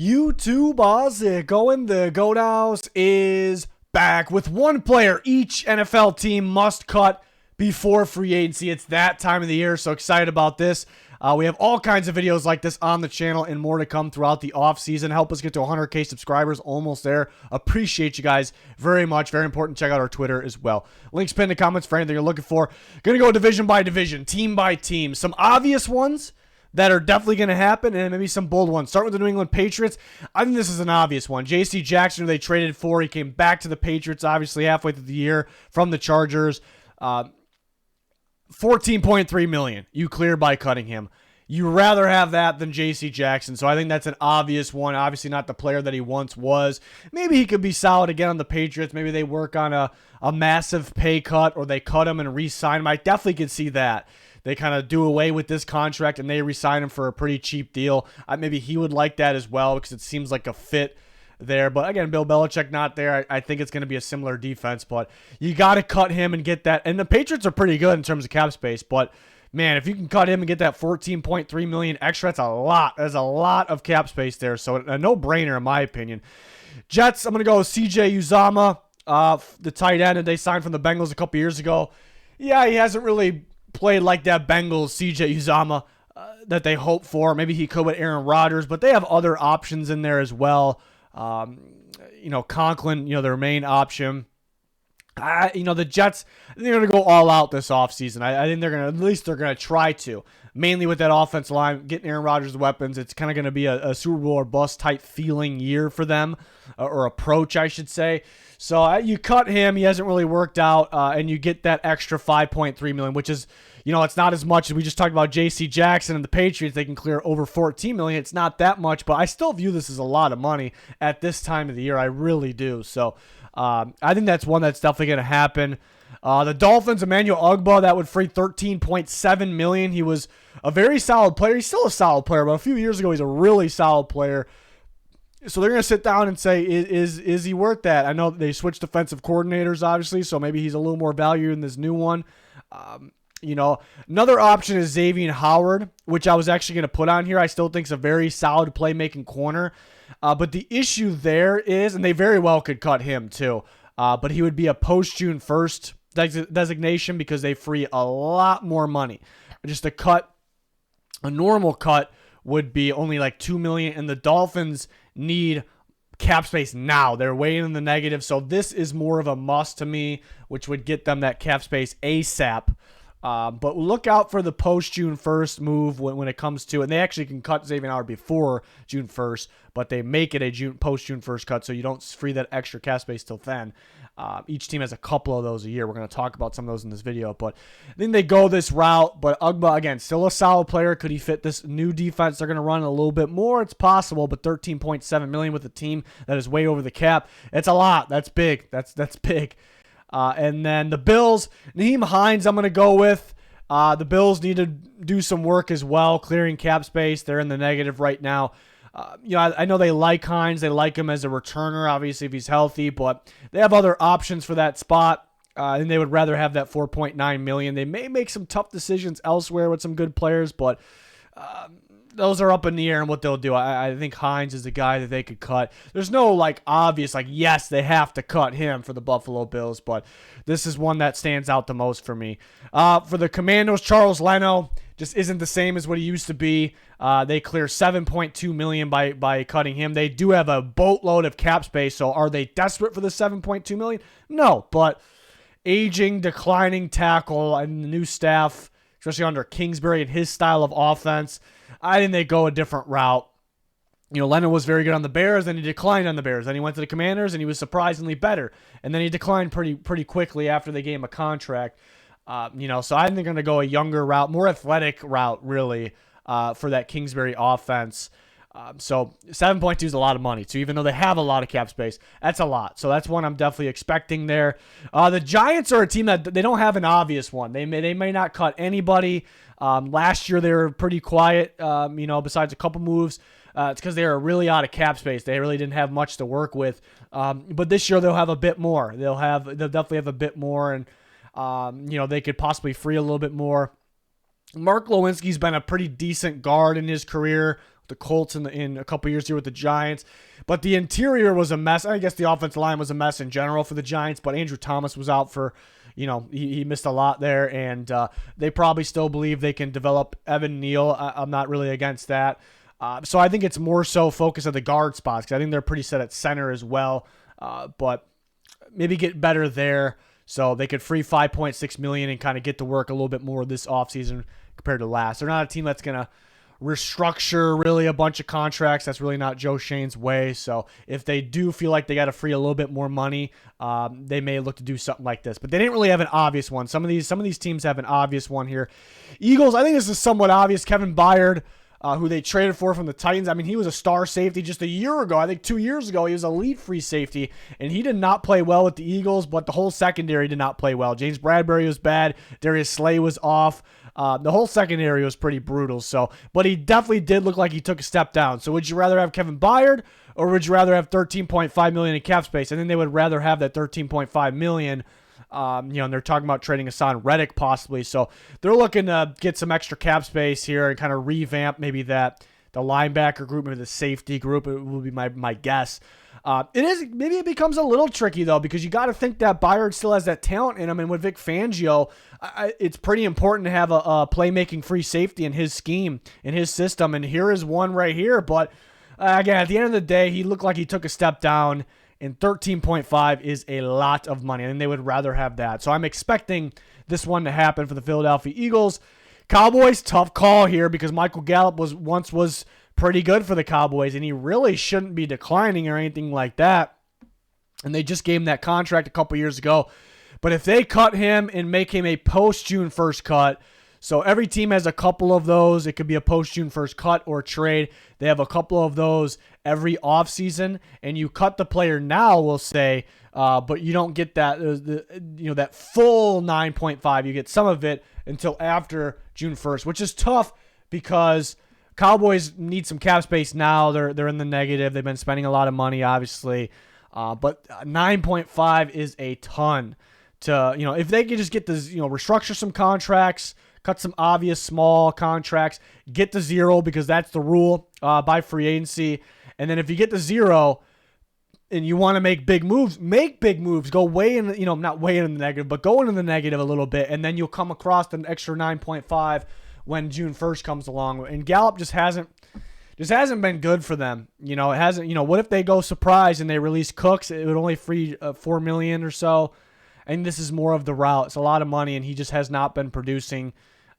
YouTube, how's it going? The Go Nows is back with one player each NFL team must cut before free agency. It's that time of the year, so excited about this. We have all kinds of videos like this on the channel and more to come throughout the offseason. Help us get to 100K subscribers, almost there. Appreciate you guys very much. Very important. Check out our Twitter as well. Links pinned in the comments for anything you're looking for. Going to go division by division, team by team. Some obvious ones that are definitely going to happen, and maybe some bold ones. Start with the New England Patriots. I think this is an obvious one. J.C. Jackson, who they traded for, he came back to the Patriots, obviously, halfway through the year from the Chargers. $14.3 million you clear by cutting him. You rather have that than J.C. Jackson, so I think that's an obvious one. Obviously not the player that he once was. Maybe he could be solid again on the Patriots. Maybe they work on a massive pay cut, or they cut him and re-sign him. I definitely could see that. They kind of do away with this contract and they re-sign him for a pretty cheap deal. Maybe he would like that as well because it seems like a fit there. But again, Bill Belichick not there. I think it's going to be a similar defense, but you got to cut him and get that. And the Patriots are pretty good in terms of cap space, but man, if you can cut him and get that $14.3 million extra, that's a lot. There's a lot of cap space there, so a no-brainer in my opinion. Jets, I'm going to go with C.J. Uzomah, the tight end that they signed from the Bengals a couple years ago. Yeah, he hasn't really played like that Bengals C.J. Uzomah that they hoped for. Maybe he could with Aaron Rodgers, but they have other options in there as well. Conklin, their main option. The Jets, they're going to go all out this offseason. I think they're going to try to. Mainly with that offensive line, getting Aaron Rodgers the weapons. It's kind of going to be a Super Bowl or bust type feeling year for them, or approach, I should say. So you cut him. He hasn't really worked out, and you get that extra $5.3 million, which is, it's not as much as we just talked about J.C. Jackson and the Patriots. They can clear over $14 million. It's not that much, but I still view this as a lot of money at this time of the year. I really do. So I think that's one that's definitely going to happen. The Dolphins, Emmanuel Ogbah, that would free $13.7 million. He was a very solid player. He's still a solid player, but a few years ago, he's a really solid player. So they're going to sit down and say, is he worth that? I know they switched defensive coordinators, obviously, so maybe he's a little more value in this new one. Another option is Xavier Howard, which I was actually going to put on here. I still think is a very solid playmaking corner. But the issue there is, and they very well could cut him too, but he would be a post-June 1st designation because they free a lot more money. Just a normal cut would be only like $2 million, and the Dolphins need cap space now. They're way in the negative, so this is more of a must to me, which would get them that cap space ASAP. But look out for the post-June 1st move when it comes to, and they actually can cut Xavier Howard before June 1st, but they make it a post-June 1st cut, so you don't free that extra cap space till then. Each team has a couple of those a year. We're going to talk about some of those in this video, but I think they go this route. But Ogbah, again, still a solid player. Could he fit this new defense they're going to run a little bit more? It's possible, but $13.7 million with a team that is way over the cap, it's a lot. That's big. That's big. And then the Bills, Nyheim Hines, I'm going to go with. The Bills need to do some work as well, clearing cap space. They're in the negative right now. I know they like Hines. They like him as a returner, obviously, if he's healthy, but they have other options for that spot, and they would rather have that $4.9 million. They may make some tough decisions elsewhere with some good players, but those are up in the air and what they'll do. I think Hines is the guy that they could cut. There's no obvious yes, they have to cut him for the Buffalo Bills, but this is one that stands out the most for me. For the Commandos, Charles Leno just isn't the same as what he used to be. They clear $7.2 million by cutting him. They do have a boatload of cap space, so are they desperate for the $7.2 million? No, but aging, declining tackle and the new staff, especially under Kingsbury and his style of offense, I think they go a different route. Leonard was very good on the Bears, then he declined on the Bears. Then he went to the Commanders, and he was surprisingly better. And then he declined pretty quickly after they gave him a contract. So I think they're going to go a younger route, more athletic route, really, for that Kingsbury offense. So 7.2 is a lot of money, too. Even though they have a lot of cap space, that's a lot. So that's one I'm definitely expecting there. The Giants are a team that they don't have an obvious one. They may not cut anybody. Last year they were pretty quiet, besides a couple moves. It's because they were really out of cap space. They really didn't have much to work with. But this year they'll have a bit more. They'll definitely have a bit more, and they could possibly free a little bit more. Mark Lewinsky's been a pretty decent guard in his career. the Colts in a couple years here with the Giants. But the interior was a mess. I guess the offensive line was a mess in general for the Giants, but Andrew Thomas was out for, he missed a lot there, and they probably still believe they can develop Evan Neal. I'm not really against that. So I think it's more so focus on the guard spots, because I think they're pretty set at center as well. But maybe get better there so they could free $5.6 million and kind of get to work a little bit more this offseason compared to last. They're not a team that's going to restructure really a bunch of contracts. That's really not Joe Shane's way. So if they do feel like they got to free a little bit more money, they may look to do something like this. But they didn't really have an obvious one. Some of these teams have an obvious one here. Eagles, I think this is somewhat obvious. Kevin Byard, who they traded for from the Titans. I mean, he was a star safety just a year ago. I think 2 years ago, he was a lead free safety, and he did not play well with the Eagles, but the whole secondary did not play well. James Bradbury was bad. Darius Slay was off. The whole secondary was pretty brutal. But he definitely did look like he took a step down. So would you rather have Kevin Byard, or would you rather have $13.5 million in cap space? I think they would rather have that $13.5 million. And they're talking about trading Hassan Reddick possibly. So they're looking to get some extra cap space here and kind of revamp maybe the linebacker group, maybe the safety group. It will be my guess. Maybe it becomes a little tricky though, because you got to think that Byard still has that talent in him. And with Vic Fangio, it's pretty important to have a playmaking free safety in his scheme, in his system. And here is one right here. But again, at the end of the day, he looked like he took a step down. And 13.5 is a lot of money, and they would rather have that. So I'm expecting this one to happen for the Philadelphia Eagles. Cowboys, tough call here, because Michael Gallup was pretty good for the Cowboys, and he really shouldn't be declining or anything like that. And they just gave him that contract a couple years ago. But if they cut him and make him a post-June 1st cut, so every team has a couple of those. It could be a post-June 1st cut or trade. They have a couple of those every offseason, and you cut the player now, we'll say, but you don't get that that full 9.5. You get some of it until after June 1st, which is tough because Cowboys need some cap space now. They're in the negative. They've been spending a lot of money, obviously, but 9.5 is a ton. If they could just get this, restructure some contracts, cut some obvious small contracts, get to zero, because that's the rule by free agency. And then if you get to zero and you want to make big moves, go way in, not way in the negative, but go into the negative a little bit. And then you'll come across an extra 9.5 when June 1st comes along. And Gallup just hasn't been good for them. It hasn't, what if they go surprise and they release Cooks? It would only free $4 million or so. And this is more of the route. It's a lot of money, and he just has not been producing.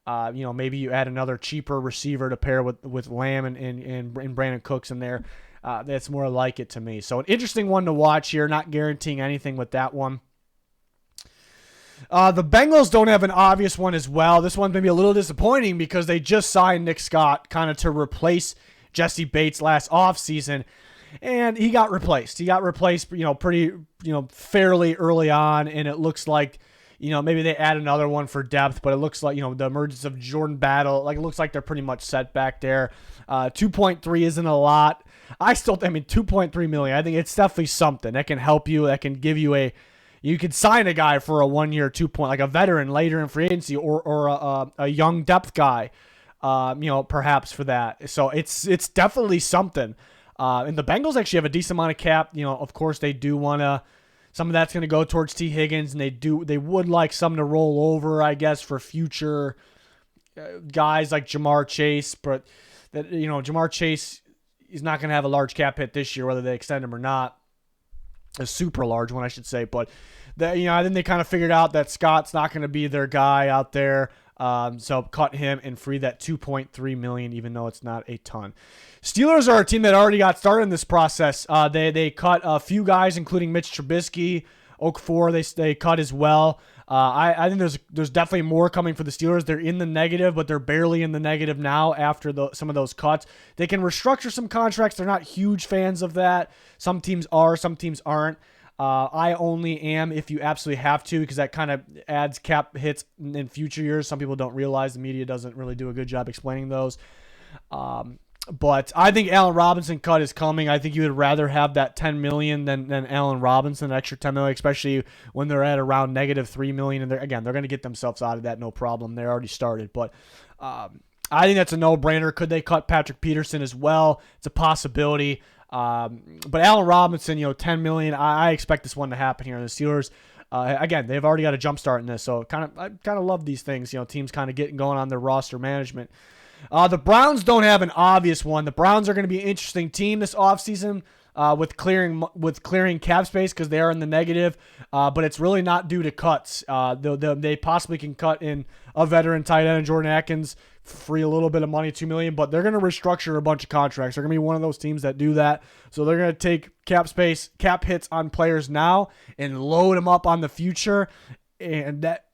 Maybe you add another cheaper receiver to pair with Lamb and Brandon Cooks in there. That's more like it to me. So an interesting one to watch here. Not guaranteeing anything with that one. The Bengals don't have an obvious one as well. This one's maybe a little disappointing because they just signed Nick Scott kind of to replace Jesse Bates last offseason. And he got replaced. Pretty, fairly early on. And it looks like, maybe they add another one for depth, but it looks like, the emergence of Jordan Battle, it looks like they're pretty much set back there. 2.3 isn't a lot. $2.3 million. I think it's definitely something that can help you, that can give you you could sign a guy for a 1 year, 2 point, like a veteran later in free agency, or a young depth guy, perhaps for that. So it's definitely something. And the Bengals actually have a decent amount of cap. Of course they do want to, some of that's going to go towards T. Higgins, and they would like some to roll over, I guess, for future guys like Jamar Chase. But that, Jamar Chase is not going to have a large cap hit this year, whether they extend him or not. A super large one, I should say. But I think they kind of figured out that Scott's not going to be their guy out there. So cut him and free that $2.3 million, even though it's not a ton. Steelers are a team that already got started in this process. They cut a few guys, including Mitch Trubisky, Okafor. They cut as well. I think there's definitely more coming for the Steelers. They're in the negative, but they're barely in the negative now after some of those cuts. They can restructure some contracts. They're not huge fans of that. Some teams are, some teams aren't. I only am if you absolutely have to, because that kind of adds cap hits in future years. Some people don't realize, the media doesn't really do a good job explaining those. But I think Allen Robinson cut is coming. I think you would rather have that $10 million than Allen Robinson, an extra $10 million, especially when they're at around -$3 million. And they're going to get themselves out of that, no problem. They're already started. But I think that's a no-brainer. Could they cut Patrick Peterson as well? It's a possibility. But Allen Robinson, $10 million. I expect this one to happen here. And the Steelers, again, they've already got a jump start in this, so I kind of love these things. Teams kind of getting going on their roster management. The Browns don't have an obvious one. The Browns are going to be an interesting team this offseason. With clearing cap space because they are in the negative, but it's really not due to cuts. They possibly can cut in a veteran tight end, Jordan Atkins, free a little bit of money, $2 million, but they're going to restructure a bunch of contracts. They're going to be one of those teams that do that. So they're going to take cap hits on players now and load them up on the future. And that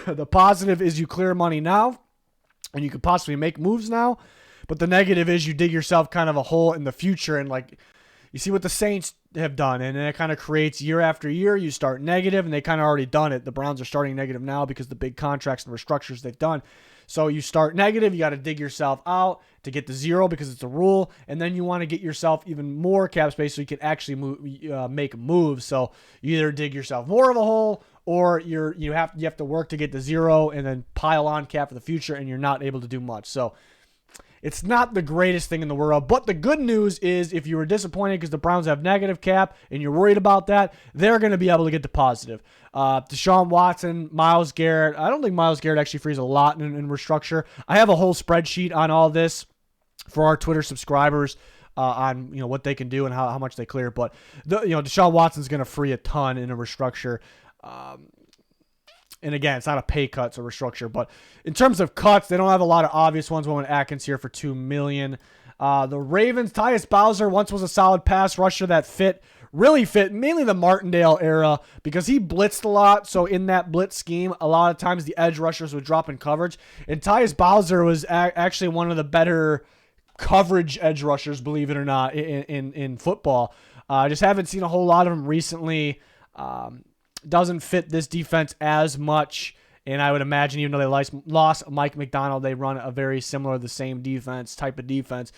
the positive is you clear money now, and you could possibly make moves now. But the negative is you dig yourself kind of a hole in the future, and you see what the Saints have done, and it kind of creates year after year. You start negative, and they kind of already done it. The Browns are starting negative now because of the big contracts and restructures they've done. So you start negative, you got to dig yourself out to get to zero because it's a rule, and then you want to get yourself even more cap space so you can actually make moves. So you either dig yourself more of a hole, or you have to work to get to zero and then pile on cap for the future, and you're not able to do much. So it's not the greatest thing in the world, but the good news is if you were disappointed because the Browns have negative cap and you're worried about that, they're going to be able to get to positive. Deshaun Watson, Myles Garrett. I don't think Myles Garrett actually frees a lot in restructure. I have a whole spreadsheet on all this for our Twitter subscribers on what they can do and how much they clear. But Deshaun Watson's going to free a ton in a restructure. And again, it's not a pay cut, it's a restructure. But in terms of cuts, they don't have a lot of obvious ones. One with Atkins here for $2 million. The Ravens, Tyus Bowser once was a solid pass rusher that really fit, mainly the Martindale era, because he blitzed a lot. So in that blitz scheme, a lot of times the edge rushers would drop in coverage. And Tyus Bowser was actually one of the better coverage edge rushers, believe it or not, in football. I just haven't seen a whole lot of them recently. Doesn't fit this defense as much, and I would imagine even though they lost Mike McDonald, they run a very similar, the same type of defense.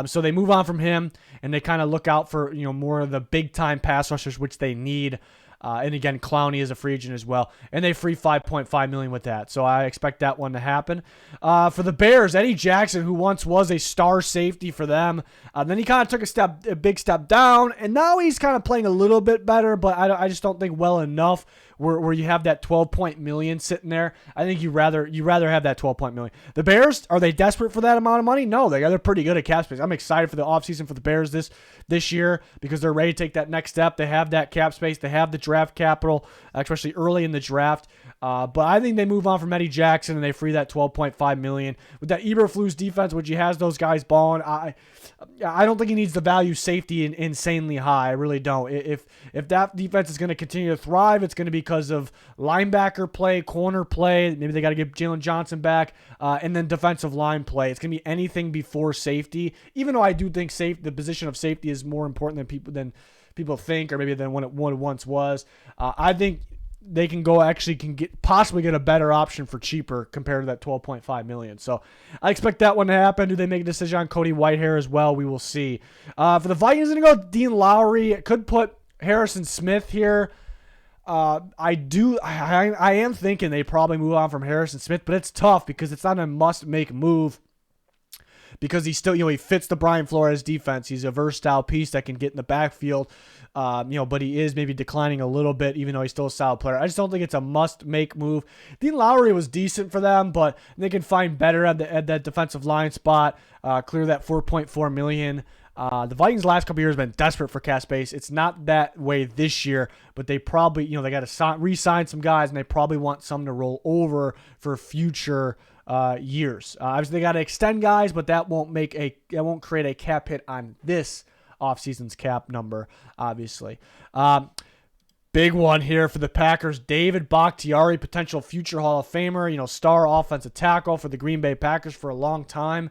So they move on from him, and they kind of look out for more of the big-time pass rushers, which they need. And again, Clowney is a free agent as well. And they free $5.5 million with that. So I expect that one to happen. For the Bears, Eddie Jackson, who once was a star safety for them, then he kind of took a big step down, and now he's kind of playing a little bit better, but I just don't think well enough where you have that $12 million sitting there. I think you rather have that $12 million. The Bears, are they desperate for that amount of money? No, they're pretty good at cap space. I'm excited for the offseason for the Bears this year because they're ready to take that next step. They have that cap space. They have the draft capital, especially early in the draft. But I think they move on from Eddie Jackson and they free that $12.5 million. With that Eberflus defense, which he has those guys balling, I don't think he needs the value safety insanely high. I really don't. If that defense is going to continue to thrive, it's going to be because of linebacker play, corner play. Maybe they got to get Jalen Johnson back, and then defensive line play. It's going to be anything before safety. Even though I do think the position of safety is more important than people think, or maybe than what it once was. I think they can possibly get a better option for cheaper compared to that $12.5 million. So I expect that one to happen. Do they make a decision on Cody Whitehair as well? We will see. For the Vikings, I'm going to go Dean Lowry. It could put Harrison Smith here. I am thinking they probably move on from Harrison Smith, but it's tough because it's not a must-make move. Because he still, he fits the Brian Flores defense. He's a versatile piece that can get in the backfield, but he is maybe declining a little bit, even though he's still a solid player. I just don't think it's a must-make move. Dean Lowry was decent for them, but they can find better at that defensive line spot, clear that $4.4 million. The Vikings last couple years have been desperate for cap space. It's not that way this year, but they probably, they got to re-sign some guys, and they probably want some to roll over for future years. Obviously, they got to extend guys, but that won't create a cap hit on this offseason's cap number, obviously. Big one here for the Packers. David Bakhtiari, potential future Hall of Famer, star offensive tackle for the Green Bay Packers for a long time.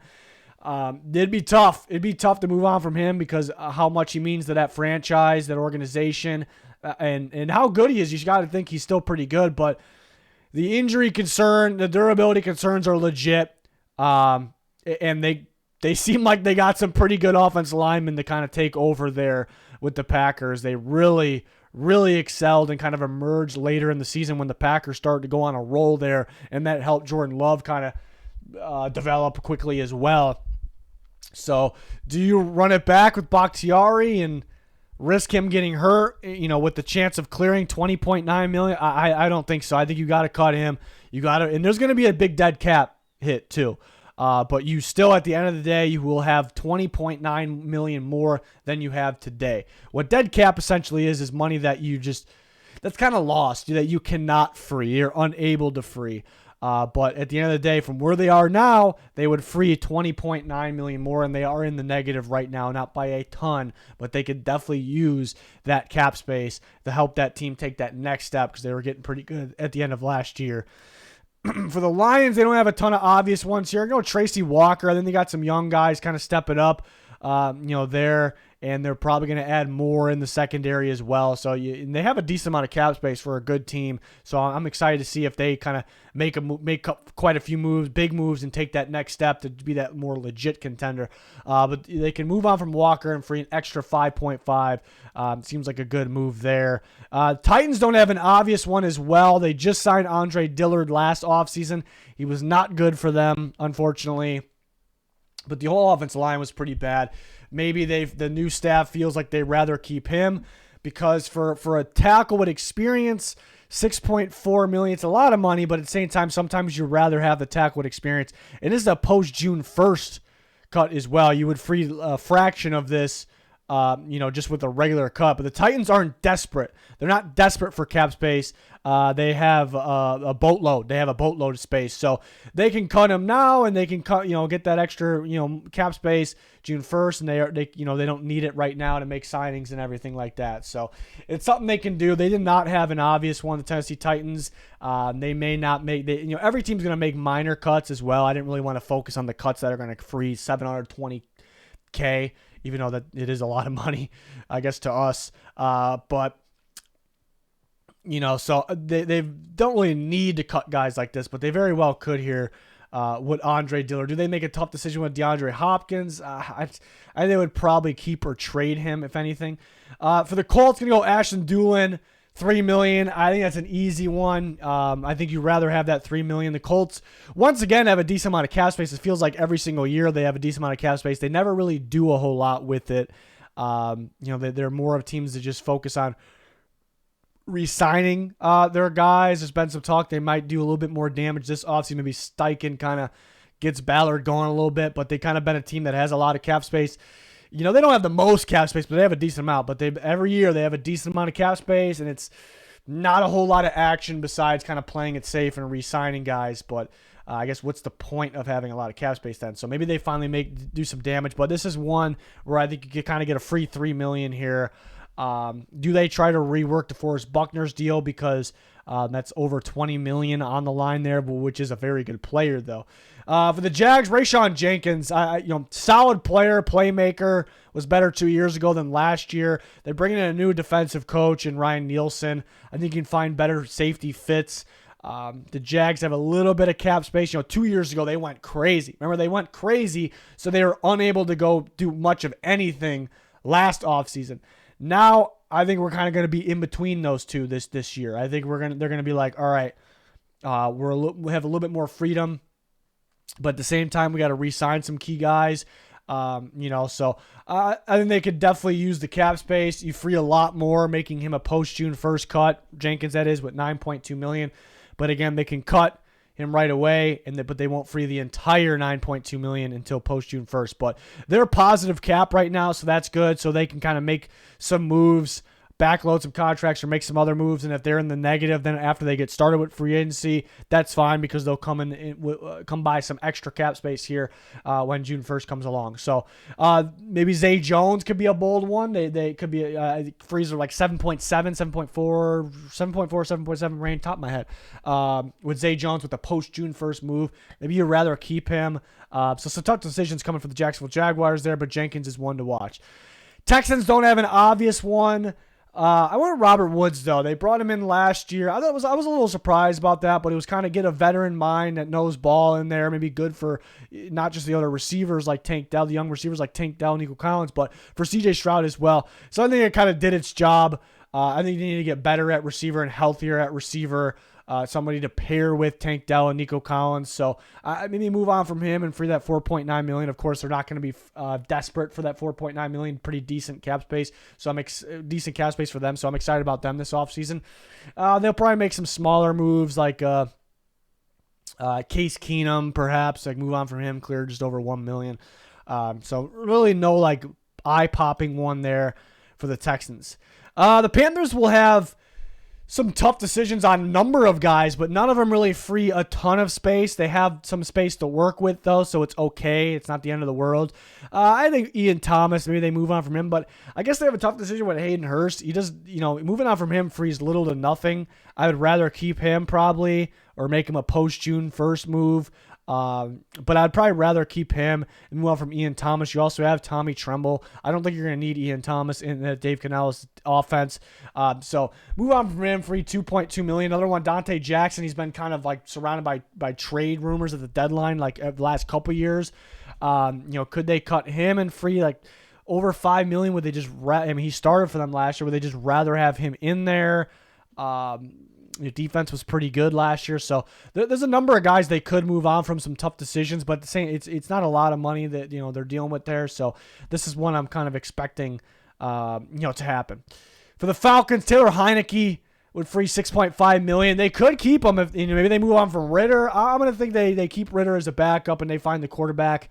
It'd be tough. It'd be tough to move on from him because how much he means to that franchise, that organization, and how good he is. You got to think he's still pretty good, but the injury concern, the durability concerns are legit, and they seem like they got some pretty good offensive linemen to kind of take over there with the Packers. They really, really excelled and kind of emerged later in the season when the Packers started to go on a roll there, and that helped Jordan Love kind of develop quickly as well. So do you run it back with Bakhtiari and risk him getting hurt, with the chance of clearing $20.9 million? I don't think so. I think you got to cut him. And there's going to be a big dead cap hit too. But you still, at the end of the day, you will have $20.9 million more than you have today. What dead cap essentially is money that that's kind of lost, that you cannot free. You're unable to free. But at the end of the day, from where they are now, they would free $20.9 million more, and they are in the negative right now, not by a ton, but they could definitely use that cap space to help that team take that next step because they were getting pretty good at the end of last year. For the Lions, they don't have a ton of obvious ones here. Go Tracy Walker. Then they got some young guys kind of stepping up, there, and they're probably going to add more in the secondary as well. So and they have a decent amount of cap space for a good team. So I'm excited to see if they kind of make up quite a few moves, big moves, and take that next step to be that more legit contender. But they can move on from Walker and free an extra 5.5. Seems like a good move there. Titans don't have an obvious one as well. They just signed Andre Dillard last offseason. He was not good for them, unfortunately. But the whole offensive line was pretty bad. Maybe the new staff feels like they'd rather keep him because for a tackle with experience, $6.4 million, it's a lot of money, but at the same time, sometimes you'd rather have the tackle with experience. And this is a post-June 1st cut as well. You would free a fraction of this, just with a regular cut. But the Titans aren't desperate. They're not desperate for cap space. They have a boatload. They have a boatload of space. So they can cut him now, and they can cut, get that extra, cap space June 1st, and they don't need it right now to make signings and everything like that. So it's something they can do. They did not have an obvious one, the Tennessee Titans. They may not make, every team's going to make minor cuts as well. I didn't really want to focus on the cuts that are going to free $720K, even though that it is a lot of money, I guess, to us. But so they don't really need to cut guys like this, but they very well could here with Andre Dillard. Do they make a tough decision with DeAndre Hopkins? I think they would probably keep or trade him, if anything. For the Colts, going to go Ashton Dulin, $3 million. I think that's an easy one. I think you'd rather have that $3 million. The Colts, once again, have a decent amount of cap space. It feels like every single year they have a decent amount of cap space. They never really do a whole lot with it. They're more of teams that just focus on re-signing their guys. There's been some talk they might do a little bit more damage this offseason. Maybe Steichen kind of gets Ballard going a little bit, but they kind of been a team that has a lot of cap space. They don't have the most cap space, but they have a decent amount. But every year they have a decent amount of cap space, and it's not a whole lot of action besides kind of playing it safe and re-signing guys. But I guess what's the point of having a lot of cap space then? So maybe they finally do some damage. But this is one where I think you could kind of get a free $3 million here. Do they try to rework DeForest Buckner's deal because that's over $20 million on the line there, which is a very good player though. For the Jags, Rayshawn Jenkins, solid player, playmaker, was better 2 years ago than last year. They're bringing in a new defensive coach in Ryan Nielsen. I think you can find better safety fits. The Jags have a little bit of cap space. 2 years ago they went crazy. Remember, they went crazy, so they were unable to go do much of anything last offseason. Now, I think we're kind of going to be in between those two this year. I think they're going to be like, all right, we have a little bit more freedom, but at the same time, we got to re-sign some key guys. So I think they could definitely use the cap space. You free a lot more, making him a post-June 1st cut. Jenkins, that is, with $9.2 million. But again, they can cut him right away, but they won't free the entire $9.2 million until post-June 1st. But they're positive cap right now, so that's good. So they can kind of make some moves, backload some contracts, or make some other moves. And if they're in the negative, then after they get started with free agency, that's fine because they'll come by some extra cap space here when June 1st comes along. So maybe Zay Jones could be a bold one. They could be frees are like 7.7, 7.4, 7.7 range, top of my head. With Zay Jones with the post-June 1st move, maybe you'd rather keep him. So some tough decisions coming for the Jacksonville Jaguars there, but Jenkins is one to watch. Texans don't have an obvious one. I went with Robert Woods, though. They brought him in last year. I was a little surprised about that, but it was kind of get a veteran mind that knows ball in there. Maybe good for not just the other receivers like Tank Dell, the young receivers like Tank Dell and Nico Collins, but for C.J. Stroud as well. So I think it kind of did its job. I think they need to get better at receiver and healthier at receiver. somebody to pair with Tank Dell and Nico Collins. So maybe move on from him and free that $4.9 million. Of course, they're not going to be desperate for that $4.9 million. Pretty decent cap space. So decent cap space for them. So I'm excited about them this offseason. They'll probably make some smaller moves like Case Keenum, perhaps. Like move on from him, clear just over $1 million. So really no like eye-popping one there for the Texans. The Panthers will have some tough decisions on a number of guys, but none of them really free a ton of space. They have some space to work with, though, so it's okay. It's not the end of the world. I think Ian Thomas, maybe they move on from him, but I guess they have a tough decision with Hayden Hurst. He does, moving on from him frees little to nothing. I would rather keep him probably or make him a post-June 1st move. But I'd probably rather keep him and move on from Ian Thomas. You also have Tommy Tremble. I don't think you're going to need Ian Thomas in Dave Cannell's offense. So move on from him, free $2.2 million. Another one, Dante Jackson. He's been kind of like surrounded by trade rumors at the deadline, like the last couple years. Could they cut him and free like over $5 million? Would they just? He started for them last year. Would they just rather have him in there? The defense was pretty good last year, so there's a number of guys they could move on from, some tough decisions, but it's not a lot of money that they're dealing with there. So this is one I'm kind of expecting to happen. For the Falcons, Taylor Heineke would free $6.5 million. They could keep him if maybe they move on from Ritter. I'm gonna think they keep Ritter as a backup and they find the quarterback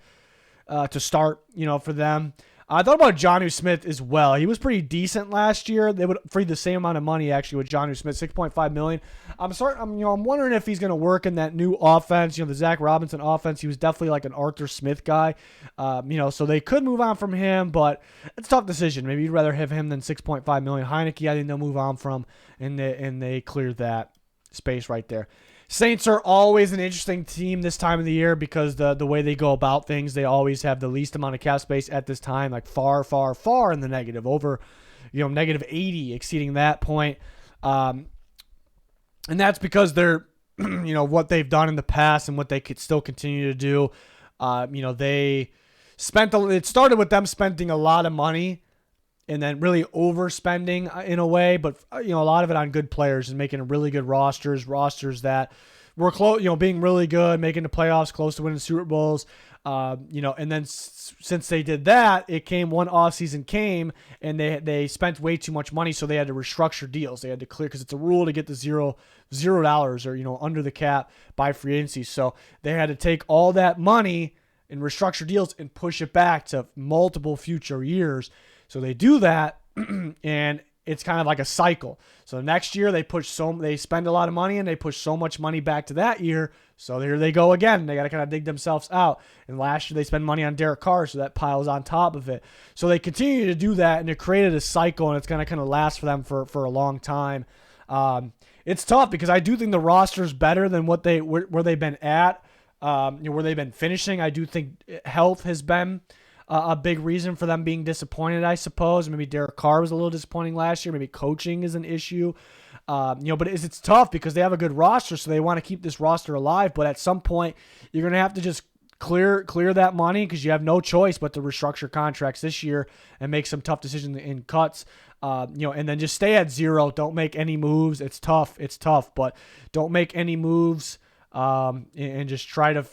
to start for them. I thought about Jonnu Smith as well. He was pretty decent last year. They would free the same amount of money actually with Jonnu Smith, $6.5 million. I'm wondering if he's going to work in that new offense. The Zach Robinson offense. He was definitely like an Arthur Smith guy. So they could move on from him, but it's a tough decision. Maybe you'd rather have him than $6.5 million. Heineke, I think they'll move on from, and they clear that space right there. Saints are always an interesting team this time of the year because the way they go about things, they always have the least amount of cap space at this time, like far, far, far in the negative, over, negative 80, exceeding that point. And that's because they're, what they've done in the past and what they could still continue to do. They it started with them spending a lot of money and then really overspending in a way, but a lot of it on good players and making really good rosters that were close, being really good, making the playoffs, close to winning Super Bowls, and then since they did that, one offseason came and they spent way too much money, so they had to restructure deals. They had to clear because it's a rule to get the $0 or under the cap by free agency. So they had to take all that money and restructure deals and push it back to multiple future years. So they do that, and it's kind of like a cycle. So next year they spend a lot of money and they push so much money back to that year. So there they go again. They got to kind of dig themselves out. And last year they spent money on Derek Carr, so that piles on top of it. So they continue to do that, and it created a cycle, and it's going to kind of last for them for a long time. It's tough because I do think the roster is better than where they've been at, where they've been finishing. I do think health has been a big reason for them being disappointed, I suppose. Maybe Derek Carr was a little disappointing last year. Maybe coaching is an issue. But it's tough because they have a good roster, so they want to keep this roster alive. But at some point, you're going to have to just clear that money because you have no choice but to restructure contracts this year and make some tough decisions in cuts. And then just stay at zero. Don't make any moves. It's tough, but don't make any moves and just try to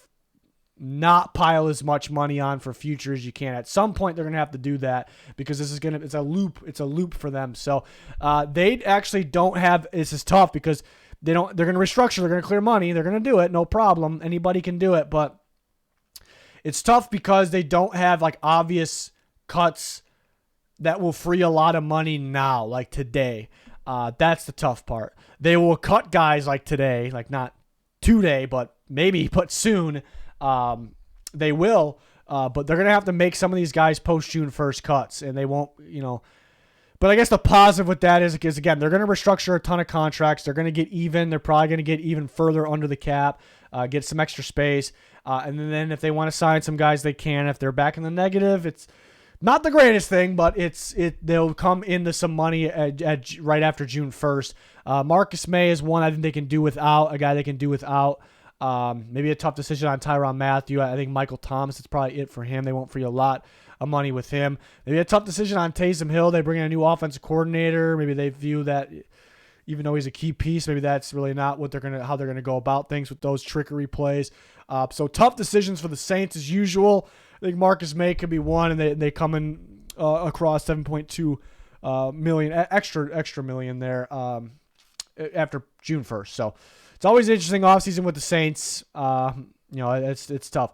not pile as much money on for future as you can. At some point, they're going to have to do that because it's a loop for them. So they actually don't have, this is tough because they're going to restructure, they're going to clear money, they're going to do it, no problem. Anybody can do it, but it's tough because they don't have like obvious cuts that will free a lot of money now, like today. That's the tough part. They will cut guys like today, like not today, but soon. They will, but they're going to have to make some of these guys post-June 1st cuts, and they won't, But I guess the positive with that is, again, they're going to restructure a ton of contracts. They're going to get even. They're probably going to get even further under the cap, get some extra space. And then if they want to sign some guys, they can. If they're back in the negative, it's not the greatest thing, but they'll come into some money right after June 1st. Marcus May is one I think they can do without, a guy they can do without. Maybe a tough decision on Tyrann Mathieu. I think Michael Thomas is probably it for him. They won't free a lot of money with him. Maybe a tough decision on Taysom Hill. They bring in a new offensive coordinator. Maybe they view that, even though he's a key piece. Maybe that's really not what how they're gonna go about things with those trickery plays. So tough decisions for the Saints as usual. I think Marcus May could be one, and they come in across 7.2 million extra million there after June 1st. So it's always interesting offseason with the Saints. It's tough.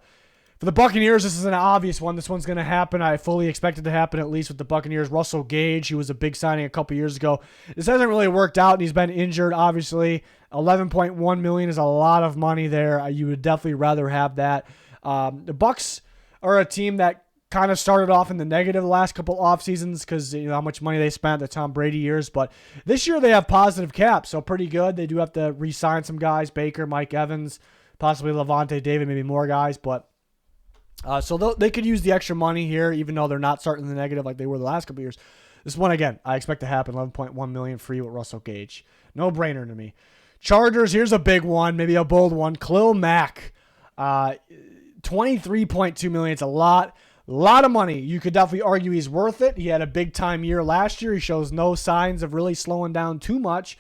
For the Buccaneers, this is an obvious one. This one's going to happen. I fully expect it to happen, at least with the Buccaneers. Russell Gage, he was a big signing a couple years ago. This hasn't really worked out, and he's been injured, obviously. $11.1 million is a lot of money there. You would definitely rather have that. The Bucs are a team that kind of started off in the negative the last couple off seasons because how much money they spent the Tom Brady years. But this year they have positive cap, so pretty good. They do have to re-sign some guys, Baker, Mike Evans, possibly Levante David, maybe more guys, but so they could use the extra money here, even though they're not starting in the negative like they were the last couple years. This one, again, I expect to happen. $11.1 million free with Russell Gage. No brainer to me. Chargers, here's a big one, maybe a bold one. Khalil Mack, $23.2 million. It's a lot of money. You could definitely argue he's worth it. He had a big-time year last year. He shows no signs of really slowing down too much.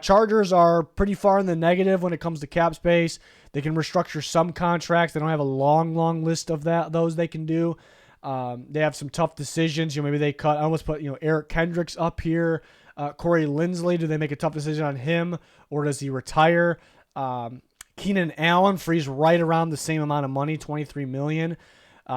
Chargers are pretty far in the negative when it comes to cap space. They can restructure some contracts. They don't have a long list of those they can do. They have some tough decisions. Maybe they cut. I almost put Eric Kendricks up here. Corey Linsley. Do they make a tough decision on him, or does he retire? Keenan Allen frees right around the same amount of money, $23 million.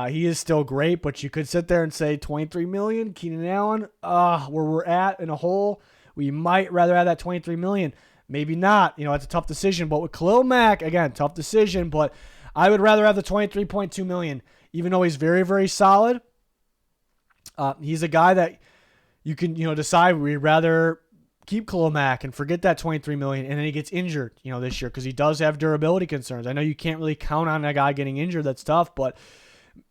He is still great, but you could sit there and say $23 million. Keenan Allen, where we're at in a hole, we might rather have that $23 million. Maybe not. It's a tough decision. But with Khalil Mack, again, tough decision. But I would rather have the $23.2 million, even though he's very, very solid. He's a guy that you can, decide we'd rather keep Khalil Mack and forget that $23 million, and then he gets injured, this year because he does have durability concerns. I know you can't really count on a guy getting injured. That's tough, but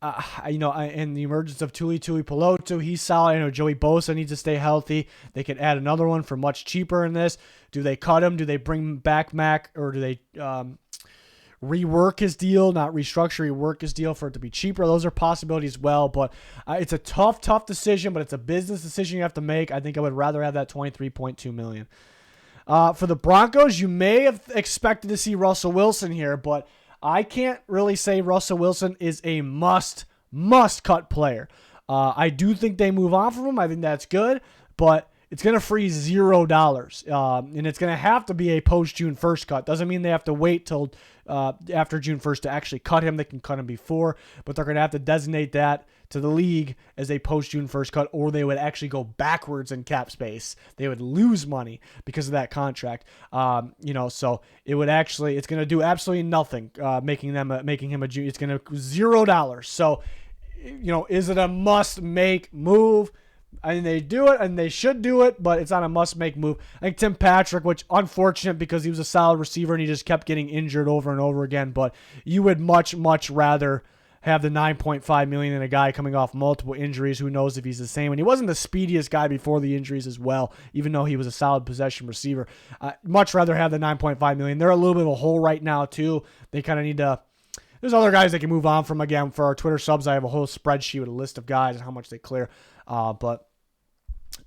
and the emergence of Tuli Peloto, he's solid. I know Joey Bosa needs to stay healthy. They could add another one for much cheaper in this. Do they cut him? Do they bring back Mac, or do they rework his deal, not restructure, rework his deal for it to be cheaper? Those are possibilities as well, but it's a tough decision, but it's a business decision you have to make. I think I would rather have that $23.2 million. For the Broncos, you may have expected to see Russell Wilson here, but I can't really say Russell Wilson is a must-cut player. I do think they move on from him. I think that's good, but it's going to free $0. And it's going to have to be a post-June 1st cut. Doesn't mean they have to wait till after June 1st to actually cut him. They can cut him before, but they're going to have to designate that to the league as a post-June 1st cut, or they would actually go backwards in cap space. They would lose money because of that contract. So it would actually, it's going to do absolutely nothing, making him a junior. It's going to $0. So, is it a must-make move? I mean, they do it, and they should do it, but it's not a must-make move. I think Tim Patrick, which unfortunate because he was a solid receiver and he just kept getting injured over and over again, but you would much rather have the $9.5 million than a guy coming off multiple injuries. Who knows if he's the same? And he wasn't the speediest guy before the injuries as well, even though he was a solid possession receiver. Much rather have the $9.5 million. They're a little bit of a hole right now, too. They kind of need to... There's other guys they can move on from. Again, for our Twitter subs, I have a whole spreadsheet with a list of guys and how much they clear. But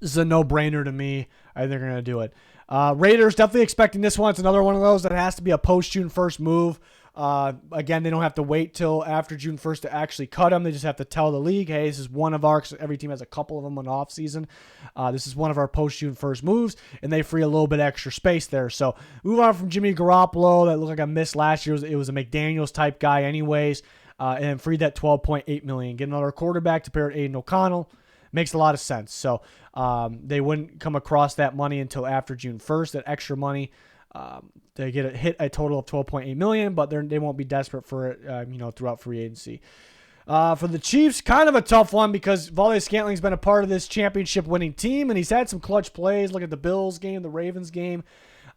this is a no-brainer to me. I think they're going to do it. Raiders, definitely expecting this one. It's another one of those that has to be a post-June 1st move. Again, they don't have to wait till after June 1st to actually cut them. They just have to tell the league, hey, this is one of our, every team has a couple of them on off season. This is one of our post-June 1st moves, and they free a little bit extra space there. So move on from Jimmy Garoppolo. That looked like a miss last year. It was a McDaniels type guy anyways, and free that $12.8 million. Get another quarterback to pair with Aiden O'Connell. Makes a lot of sense. So they wouldn't come across that money until after June 1st, that extra money. They get a total of $12.8 million, but they won't be desperate for it, throughout free agency. For the Chiefs, kind of a tough one because Valdes-Scantling's been a part of this championship-winning team, and he's had some clutch plays. Look at the Bills game, the Ravens game.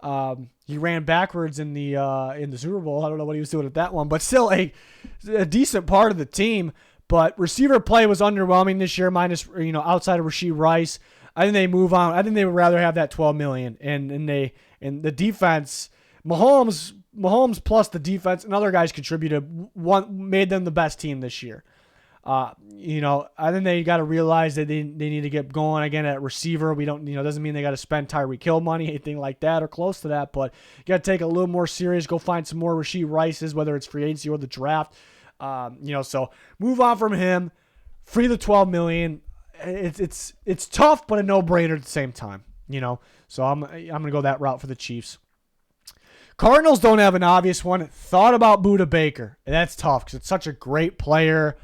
He ran backwards in the Super Bowl. I don't know what he was doing at that one, but still a decent part of the team. But receiver play was underwhelming this year, minus outside of Rashee Rice. I think they move on. I think they would rather have that $12 million, and the defense, Mahomes plus the defense and other guys contributed, made them the best team this year. I think they got to realize that they need to get going again at receiver. We don't, doesn't mean they got to spend Tyreek Hill money, anything like that or close to that, but you got to take it a little more serious. Go find some more Rashee Rices, whether it's free agency or the draft. So move on from him, free the $12 million. It's tough, but a no-brainer at the same time, So I'm going to go that route for the Chiefs. Cardinals don't have an obvious one. Thought about Budda Baker. And that's tough because it's such a great player,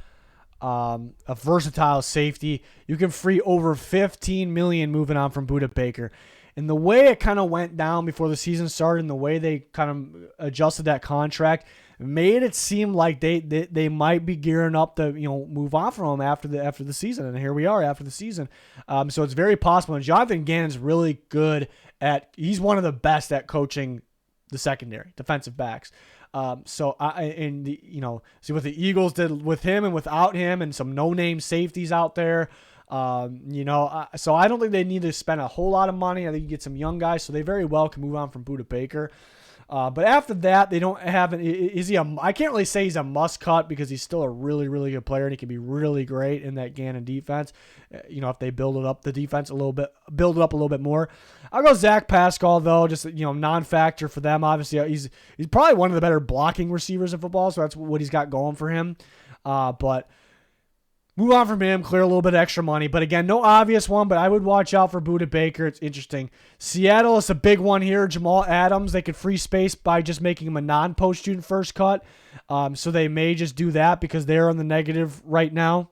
a versatile safety. You can free over $15 million moving on from Budda Baker. And the way it kind of went down before the season started and the way they kind of adjusted that contract made it seem like they might be gearing up to move on from him after the season. And here we are after the season. So it's very possible. And Jonathan Gannon's really good he's one of the best at coaching the secondary, defensive backs. See what the Eagles did with him and without him, and some no-name safeties out there. So I don't think they need to spend a whole lot of money. I think you get some young guys, so they very well can move on from Budda Baker. But after that, they don't have I can't really say he's a must cut because he's still a really, really good player and he can be really great in that Gannon defense. If they build it up a little bit more. I'll go Zach Pascal though, just non-factor for them. Obviously, he's probably one of the better blocking receivers in football, so that's what he's got going for him. But move on from him, clear a little bit of extra money. But again, no obvious one, but I would watch out for Budda Baker. It's interesting. Seattle is a big one here. Jamal Adams, they could free space by just making him a non-post June first cut. So they may just do that because they're on the negative right now.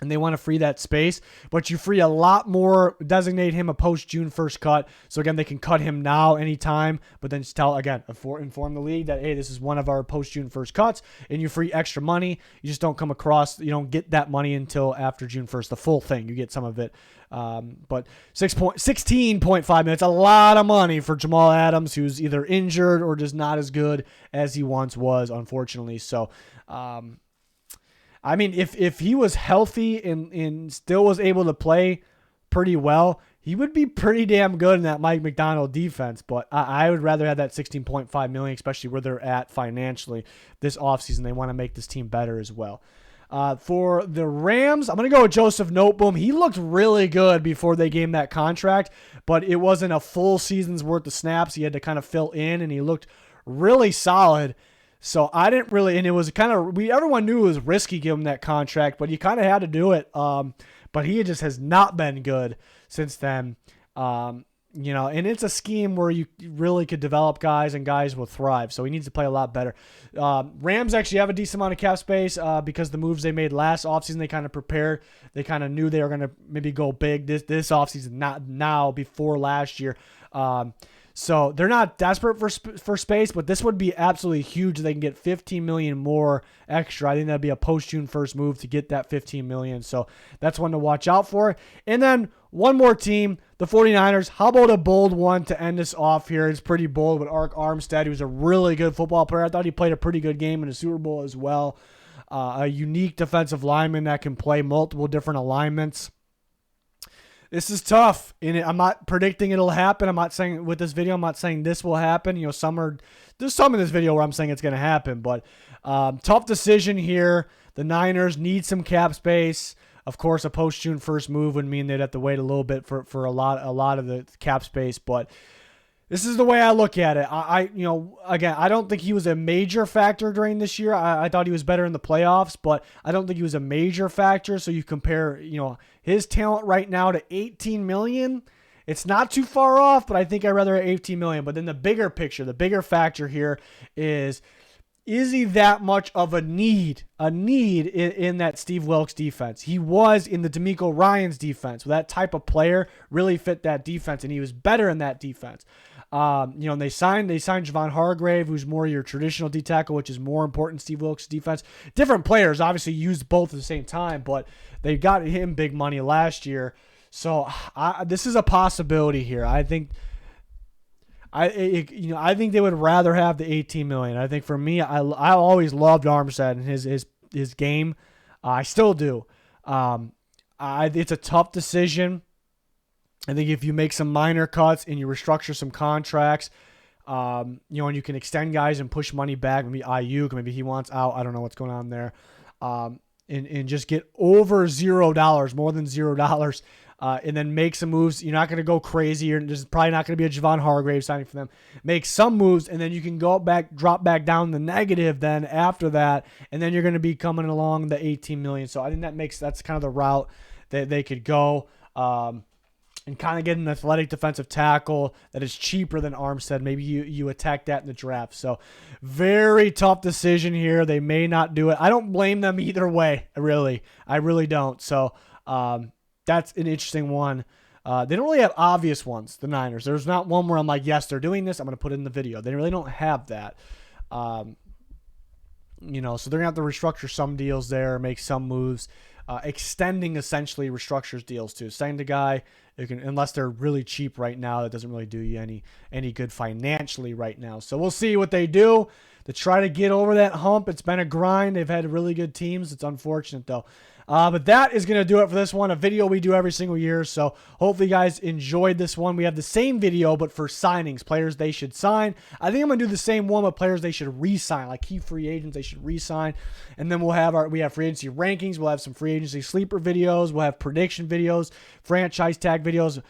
And they want to free that space, but you free a lot more, designate him a post-June 1st cut. So, again, they can cut him now anytime, but then just inform the league that, hey, this is one of our post-June 1st cuts, and you free extra money. You just don't you don't get that money until after June 1st, the full thing. You get some of it. But 16.5 million, it's a lot of money for Jamal Adams, who's either injured or just not as good as he once was, unfortunately. So, if he was healthy and still was able to play pretty well, he would be pretty damn good in that Mike McDonald defense. But I would rather have that $16.5 million, especially where they're at financially this offseason. They want to make this team better as well. For the Rams, I'm going to go with Joseph Noteboom. He looked really good before they gave him that contract, but it wasn't a full season's worth of snaps. He had to kind of fill in, and he looked really solid. So I didn't really, and it was kind of, everyone knew it was risky giving him that contract, but you kind of had to do it. But he just has not been good since then. And it's a scheme where you really could develop guys and guys will thrive. So he needs to play a lot better. Rams actually have a decent amount of cap space because the moves they made last offseason, they kind of prepared. They kind of knew they were going to maybe go big this offseason, not now, before last year. So they're not desperate for space, but this would be absolutely huge. They can get $15 million more extra. I think that'd be a post-June 1st move to get that $15 million. So that's one to watch out for. And then one more team, the 49ers. How about a bold one to end us off here? It's pretty bold with Ark Armstead, who's a really good football player. I thought he played a pretty good game in the Super Bowl as well. A unique defensive lineman that can play multiple different alignments. This is tough, and I'm not predicting it'll happen. I'm not saying with this video, I'm not saying this will happen. There's some in this video where I'm saying it's going to happen, but tough decision here. The Niners need some cap space. Of course, a post-June 1st move would mean they'd have to wait a little bit for a lot of the cap space, but this is the way I look at it. Again, I don't think he was a major factor during this year. I thought he was better in the playoffs, but I don't think he was a major factor. So you compare, his talent right now to $18 million. It's not too far off, but I think I'd rather have $18 million. But then the bigger picture, the bigger factor here is he that much of a need in that Steve Wilkes defense? He was in the DeMeco Ryans defense. That type of player really fit that defense, and he was better in that defense. And they signed Javon Hargrave, who's more your traditional D tackle, which is more important in Steve Wilkes' defense. Different players obviously used both at the same time, but they got him big money last year. So this is a possibility here. I think they would rather have the $18 million. I think for me, I always loved Armstead and his game. I still do. It's a tough decision. I think if you make some minor cuts and you restructure some contracts, and you can extend guys and push money back, maybe Ayuk, maybe he wants out. I don't know what's going on there. and just get over $0, more than $0, and then make some moves. You're not going to go crazy. There's probably not going to be a Javon Hargrave signing for them. Make some moves, and then you can go back, drop back down the negative then after that, and then you're going to be coming along the $18 million. So I think that's kind of the route that they could go. And kind of get an athletic defensive tackle that is cheaper than Armstead. Maybe you attack that in the draft. So very tough decision here. They may not do it. I don't blame them either way, really. I really don't. So that's an interesting one. They don't really have obvious ones, the Niners. There's not one where I'm like, yes, they're doing this. I'm going to put it in the video. They really don't have that. So they're going to have to restructure some deals there, make some moves. Extending essentially restructures deals too. Signing the guy, unless they're really cheap right now, that doesn't really do you any good financially right now. So we'll see what they do to try to get over that hump. It's been a grind. They've had really good teams. It's unfortunate though. But that is going to do it for this one, a video we do every single year. So hopefully you guys enjoyed this one. We have the same video, but for signings, players they should sign. I think I'm going to do the same one with players they should re-sign, like key free agents they should re-sign. And then we have free agency rankings. We'll have some free agency sleeper videos. We'll have prediction videos, franchise tag videos,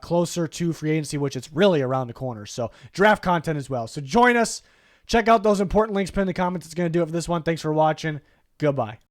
closer to free agency, which it's really around the corner. So draft content as well. So join us. Check out those important links pinned in the comments. It's going to do it for this one. Thanks for watching. Goodbye.